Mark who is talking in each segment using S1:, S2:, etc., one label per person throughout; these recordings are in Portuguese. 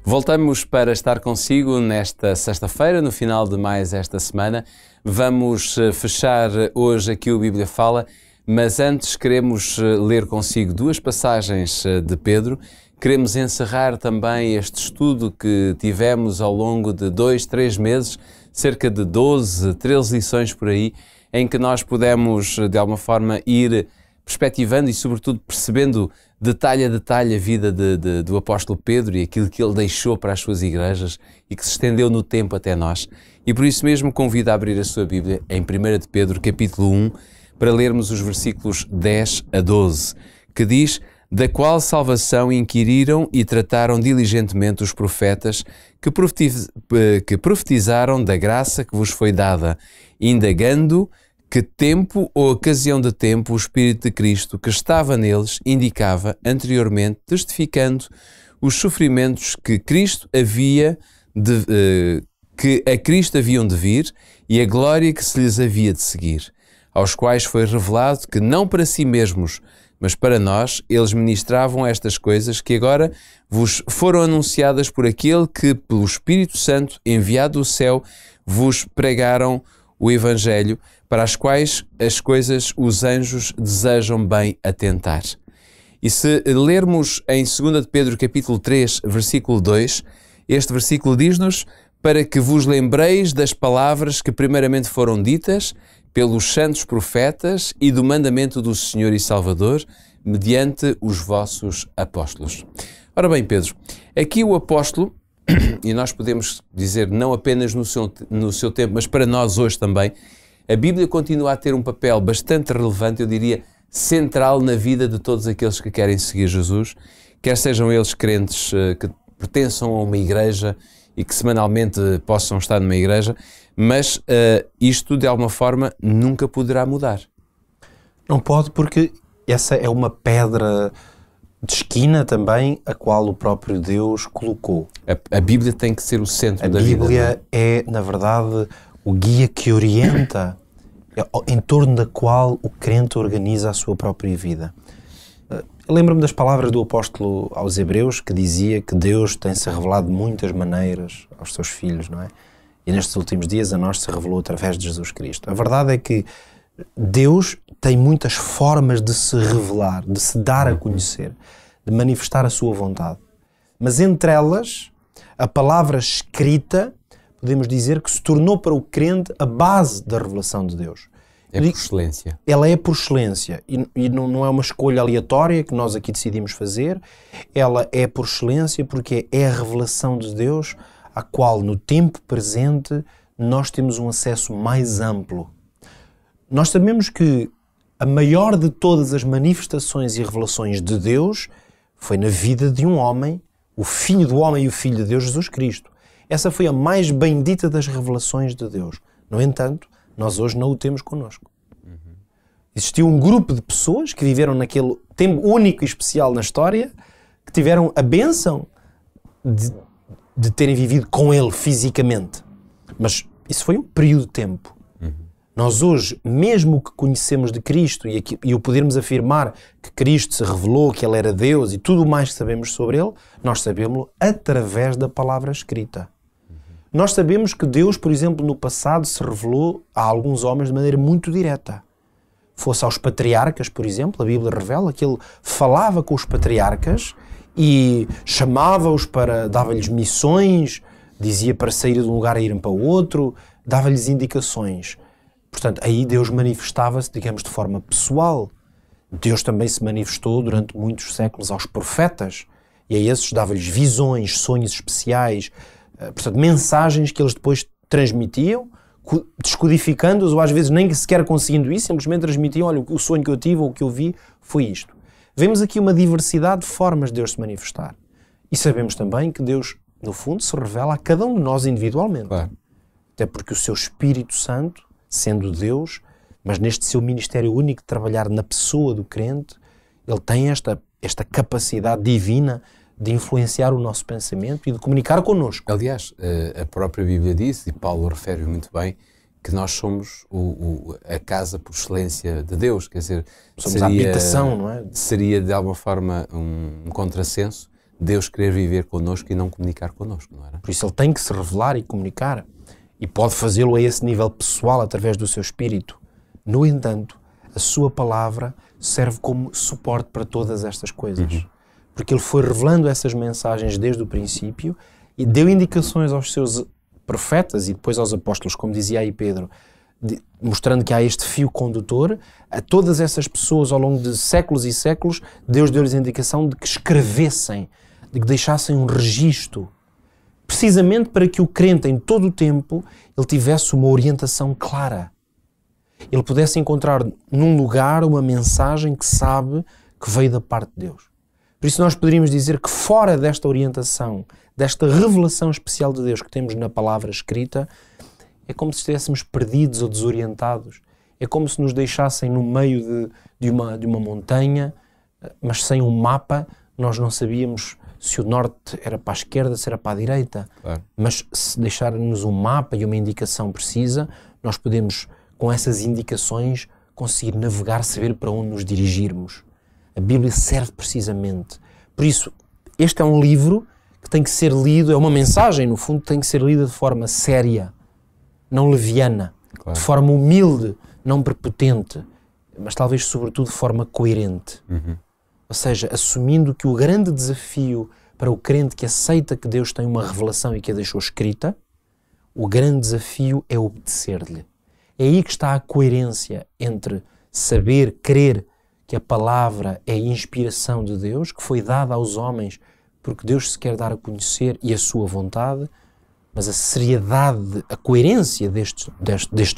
S1: Voltamos para estar consigo nesta sexta-feira, no final de mais esta semana. Vamos fechar hoje aqui o Bíblia Fala, mas antes queremos ler consigo duas passagens de Pedro. Queremos encerrar também este estudo que tivemos ao longo de 2-3 meses, cerca de 12, 13 lições por aí, em que nós pudemos, de alguma forma, ir perspectivando e, sobretudo, percebendo detalhe a detalhe a vida do apóstolo Pedro e aquilo que ele deixou para as suas igrejas e que se estendeu no tempo até nós. E por isso mesmo convido a abrir a sua Bíblia em 1 de Pedro, capítulo 1, para lermos os versículos 10 a 12, que diz: da qual salvação inquiriram e trataram diligentemente os profetas que profetizaram da graça que vos foi dada, indagando que tempo ou ocasião de tempo o Espírito de Cristo que estava neles indicava anteriormente, testificando os sofrimentos que a Cristo haviam de vir e a glória que se lhes havia de seguir, aos quais foi revelado que não para si mesmos, mas para nós, eles ministravam estas coisas que agora vos foram anunciadas por aquele que, pelo Espírito Santo, enviado do céu, vos pregaram o Evangelho, para as quais as coisas os anjos desejam bem atentar. E se lermos em 2 de Pedro, capítulo 3, versículo 2, este versículo diz-nos: para que vos lembreis das palavras que primeiramente foram ditas pelos santos profetas e do mandamento do Senhor e Salvador, mediante os vossos apóstolos. Ora bem, Pedro, aqui o apóstolo, e nós podemos dizer não apenas no seu tempo, mas para nós hoje também, a Bíblia continua a ter um papel bastante relevante, eu diria central na vida de todos aqueles que querem seguir Jesus, quer sejam eles crentes que pertençam a uma igreja e que semanalmente possam estar numa igreja, mas isto de alguma forma nunca poderá mudar.
S2: Não pode, porque essa é uma pedra de esquina também, a qual o próprio Deus colocou.
S1: A Bíblia tem que ser o centro da vida.
S2: A Bíblia é, na verdade, o guia que orienta, em torno da qual o crente organiza a sua própria vida. Eu lembro-me das palavras do apóstolo aos Hebreus, que dizia que Deus tem-se revelado de muitas maneiras aos seus filhos, não é? E nestes últimos dias a nós se revelou através de Jesus Cristo. A verdade é que Deus tem muitas formas de se revelar, de se dar a conhecer, de manifestar a sua vontade. Mas entre elas, a palavra escrita, podemos dizer que se tornou para o crente a base da revelação de Deus.
S1: É por excelência.
S2: Ela é por excelência e não é uma escolha aleatória que nós aqui decidimos fazer. Ela é por excelência porque é a revelação de Deus à qual no tempo presente nós temos um acesso mais amplo. Nós sabemos que a maior de todas as manifestações e revelações de Deus foi na vida de um homem, o Filho do homem e o Filho de Deus, Jesus Cristo. Essa foi a mais bendita das revelações de Deus. No entanto, nós hoje não o temos connosco. Existiu um grupo de pessoas que viveram naquele tempo único e especial na história, que tiveram a bênção de terem vivido com ele fisicamente. Mas isso foi um período de tempo. Nós hoje, mesmo o que conhecemos de Cristo e o podermos afirmar que Cristo se revelou, que Ele era Deus e tudo o mais que sabemos sobre Ele, nós sabemos-lo através da palavra escrita. Nós sabemos que Deus, por exemplo, no passado se revelou a alguns homens de maneira muito direta. Fosse aos patriarcas, por exemplo, a Bíblia revela que Ele falava com os patriarcas e chamava-os dava-lhes missões, dizia para sair de um lugar e irem para o outro, dava-lhes indicações. Portanto, aí Deus manifestava-se, digamos, de forma pessoal. Deus também se manifestou durante muitos séculos aos profetas e a esses dava-lhes visões, sonhos especiais, portanto, mensagens que eles depois transmitiam, descodificando-os ou às vezes nem sequer conseguindo isso, simplesmente transmitiam: olha, o sonho que eu tive ou o que eu vi foi isto. Vemos aqui uma diversidade de formas de Deus se manifestar. E sabemos também que Deus, no fundo, se revela a cada um de nós individualmente.
S1: Claro.
S2: Até porque o seu Espírito Santo, sendo Deus, mas neste seu ministério único de trabalhar na pessoa do crente, ele tem esta capacidade divina de influenciar o nosso pensamento e de comunicar connosco.
S1: Aliás, a própria Bíblia diz, e Paulo refere muito bem, que nós somos a casa por excelência de Deus, quer dizer,
S2: somos a habitação, não é?
S1: Seria de alguma forma um contrassenso Deus querer viver connosco e não comunicar connosco, não era?
S2: Por isso ele tem que se revelar e comunicar. E pode fazê-lo a esse nível pessoal, através do seu espírito. No entanto, a sua palavra serve como suporte para todas estas coisas. Porque ele foi revelando essas mensagens desde o princípio e deu indicações aos seus profetas e depois aos apóstolos, como dizia aí Pedro, mostrando que há este fio condutor. A todas essas pessoas ao longo de séculos e séculos, Deus deu-lhes a indicação de que escrevessem, de que deixassem um registro, precisamente para que o crente em todo o tempo ele tivesse uma orientação clara. Ele pudesse encontrar num lugar uma mensagem que sabe que veio da parte de Deus. Por isso nós poderíamos dizer que fora desta orientação, desta revelação especial de Deus que temos na palavra escrita, é como se estivéssemos perdidos ou desorientados. É como se nos deixassem no meio de uma montanha, mas sem um mapa. Nós não sabíamos se o norte era para a esquerda, se era para a direita.
S1: Claro.
S2: Mas se deixarmos um mapa e uma indicação precisa, nós podemos, com essas indicações, conseguir navegar, saber para onde nos dirigirmos. A Bíblia serve precisamente. Por isso, este é um livro que tem que ser lido, é uma mensagem, no fundo, que tem que ser lida de forma séria, não leviana,
S1: Claro.
S2: de forma humilde, não prepotente, mas talvez, sobretudo, de forma coerente. Ou seja, assumindo que o grande desafio para o crente que aceita que Deus tem uma revelação e que a deixou escrita, o grande desafio é obedecer-lhe. É aí que está a coerência entre saber, crer que a palavra é a inspiração de Deus, que foi dada aos homens porque Deus se quer dar a conhecer e a sua vontade, mas a seriedade, a coerência deste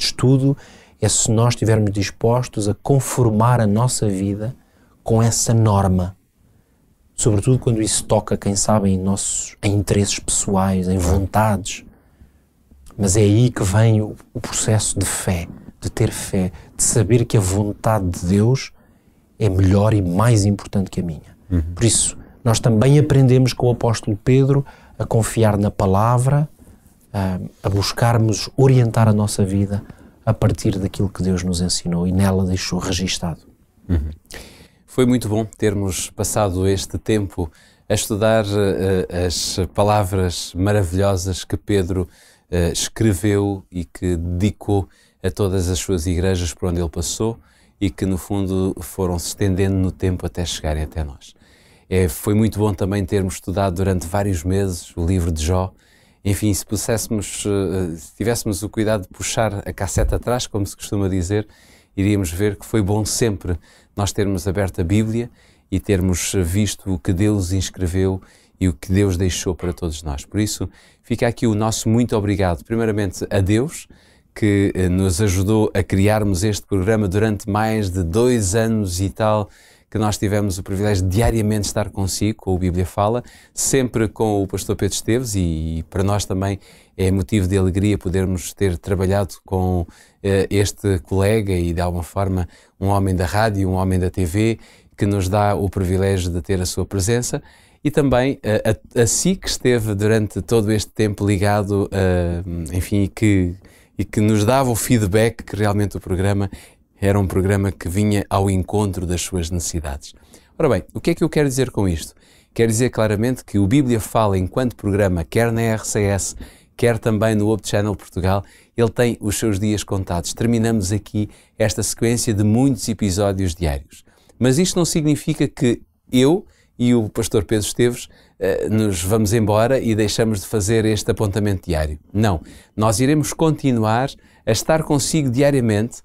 S2: estudo é se nós estivermos dispostos a conformar a nossa vida com essa norma. Sobretudo quando isso toca, quem sabe, em interesses pessoais, em vontades. Mas é aí que vem o processo de fé, de ter fé, de saber que a vontade de Deus é melhor e mais importante que a minha. Por isso, nós também aprendemos com o apóstolo Pedro a confiar na palavra, a buscarmos orientar a nossa vida a partir daquilo que Deus nos ensinou e nela deixou registado.
S1: Foi muito bom termos passado este tempo a estudar as palavras maravilhosas que Pedro escreveu e que dedicou a todas as suas igrejas por onde ele passou e que, no fundo, foram se estendendo no tempo até chegarem até nós. Foi muito bom também termos estudado durante vários meses o livro de Jó. Enfim, se tivéssemos o cuidado de puxar a cassete atrás, como se costuma dizer, iríamos ver que foi bom sempre nós termos aberto a Bíblia e termos visto o que Deus inscreveu e o que Deus deixou para todos nós. Por isso, fica aqui o nosso muito obrigado, primeiramente a Deus, que nos ajudou a criarmos este programa durante mais de 2 anos e tal, que nós tivemos o privilégio de diariamente estar consigo, com o Bíblia Fala, sempre com o pastor Pedro Esteves, e para nós também é motivo de alegria podermos ter trabalhado com este colega e, de alguma forma, um homem da rádio, um homem da TV, que nos dá o privilégio de ter a sua presença, e também a si, que esteve durante todo este tempo ligado, enfim, e que nos dava o feedback que realmente o programa era um programa que vinha ao encontro das suas necessidades. Ora bem, o que é que eu quero dizer com isto? Quero dizer claramente que o Bíblia Fala, enquanto programa, quer na RCS, quer também no Hope Channel Portugal, ele tem os seus dias contados. Terminamos aqui esta sequência de muitos episódios diários. Mas isto não significa que eu e o pastor Pedro Esteves nos vamos embora e deixamos de fazer este apontamento diário. Não, nós iremos continuar a estar consigo diariamente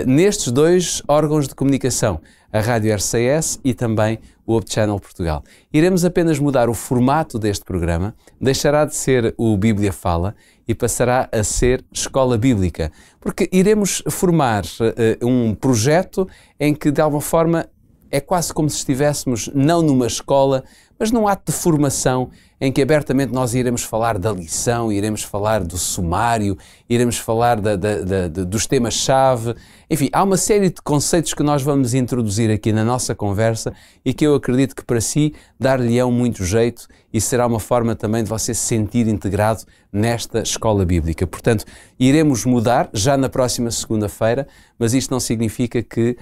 S1: nestes 2 órgãos de comunicação, a Rádio RCS e também o Hope Channel Portugal. Iremos apenas mudar o formato deste programa, deixará de ser o Bíblia Fala e passará a ser Escola Bíblica, porque iremos formar um projeto em que, de alguma forma, é quase como se estivéssemos não numa escola, mas num ato de formação em que abertamente nós iremos falar da lição, iremos falar do sumário, iremos falar dos temas-chave. Enfim, há uma série de conceitos que nós vamos introduzir aqui na nossa conversa e que eu acredito que para si dar-lhe-ão muito jeito e será uma forma também de você se sentir integrado nesta escola bíblica. Portanto, iremos mudar já na próxima segunda-feira, mas isto não significa que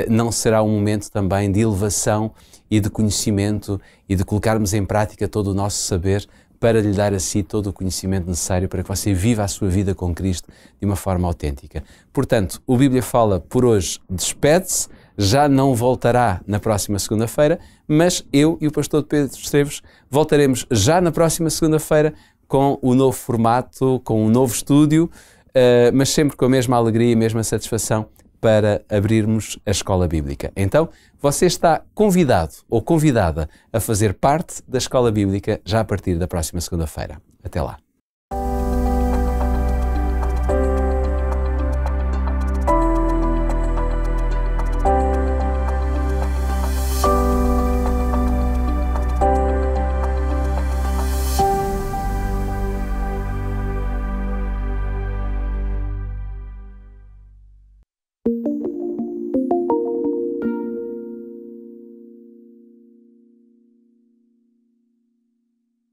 S1: não será um momento também de elevação e de conhecimento e e de colocarmos em prática todo o nosso saber para lhe dar a si todo o conhecimento necessário para que você viva a sua vida com Cristo de uma forma autêntica. Portanto, o Bíblia Fala por hoje despede-se, já não voltará na próxima segunda-feira, mas eu e o pastor Pedro Esteves voltaremos já na próxima segunda-feira com o novo formato, com um novo estúdio, mas sempre com a mesma alegria e a mesma satisfação para abrirmos a Escola Bíblica. Então, você está convidado ou convidada a fazer parte da Escola Bíblica já a partir da próxima segunda-feira. Até lá.